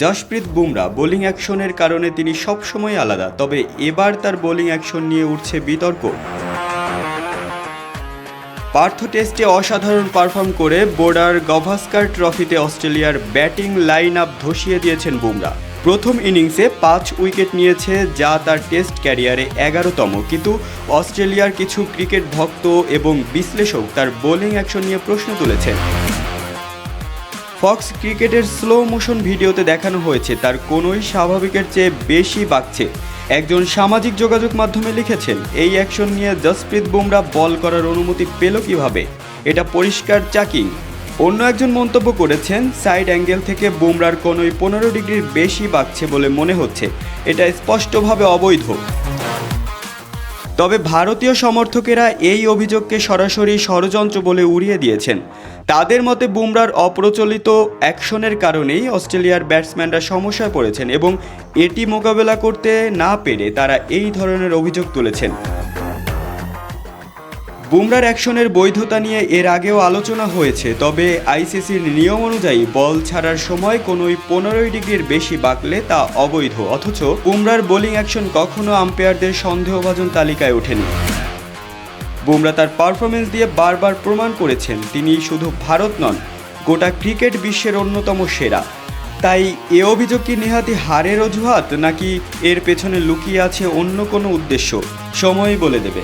Jasprit Bumrah bowling অ্যাকশনের কারণে তিনি সবসময় আলাদা, তবে এবার তার বোলিং অ্যাকশন নিয়ে উঠছে বিতর্ক। পার্থ টেস্টে অসাধারণ পারফর্ম করে বোর্ডার গাভাস্কার ট্রফিতে অস্ট্রেলিয়ার ব্যাটিং লাইন আপ ধসিয়ে দিয়েছেন বুমরা। প্রথম ইনিংসে 5 উইকেট নিয়েছে, যা তার টেস্ট ক্যারিয়ারে 11তম। কিন্তু অস্ট্রেলিয়ার কিছু ক্রিকেট ভক্ত এবং বিশ্লেষক তার বোলিং অ্যাকশন নিয়ে প্রশ্ন তুলেছেন। ফক্স ক্রিকেটের স্লো মোশন ভিডিওতে দেখানো হয়েছে তার কোনোই স্বাভাবিকের চেয়ে বেশি বাড়ছে। একজন সামাজিক যোগাযোগ মাধ্যমে লিখেছেন, এই অ্যাকশন নিয়ে জসপ্রীত বুমরা বল করার অনুমতি পেল কিভাবে? এটা পরিষ্কার চাকিং। অন্য একজন মন্তব্য করেছেন, সাইড অ্যাঙ্গেল থেকে বুমরার কোনোই 15 ডিগ্রির বেশি বাড়ছে বলে মনে হচ্ছে, এটা স্পষ্টভাবে অবৈধ। তবে ভারতীয় সমর্থকেরা এই অভিযোগকে সরাসরি ষড়যন্ত্র বলে উড়িয়ে দিয়েছেন। তাদের মতে বুমরার অপ্রচলিত অ্যাকশনের কারণেই অস্ট্রেলিয়ার ব্যাটসম্যানরা সমস্যায় পড়েছেন এবং এটি মোকাবেলা করতে না পেরে তারা এই ধরনের অভিযোগ তুলেছেন। বুমরার অ্যাকশনের বৈধতা নিয়ে এর আগেও আলোচনা হয়েছে, তবে আইসিসির নিয়ম অনুযায়ী বল ছাড়ার সময় কোনোই 15 ডিগ্রির বেশি বাঁকলে তা অবৈধ। অথচ বুমরার বোলিং অ্যাকশন কখনো আম্পায়ারদের সন্দেহভাজন তালিকায় ওঠেনি। বুমরা তার পারফরমেন্স দিয়ে বারবার প্রমাণ করেছেন তিনি শুধু ভারত নন, গোটা ক্রিকেট বিশ্বের অন্যতম সেরা। তাই এ অভিযোগ কি নেহাতি হারের অজুহাত, নাকি এর পেছনে লুকিয়ে আছে অন্য কোনো উদ্দেশ্য? সময়ই বলে দেবে।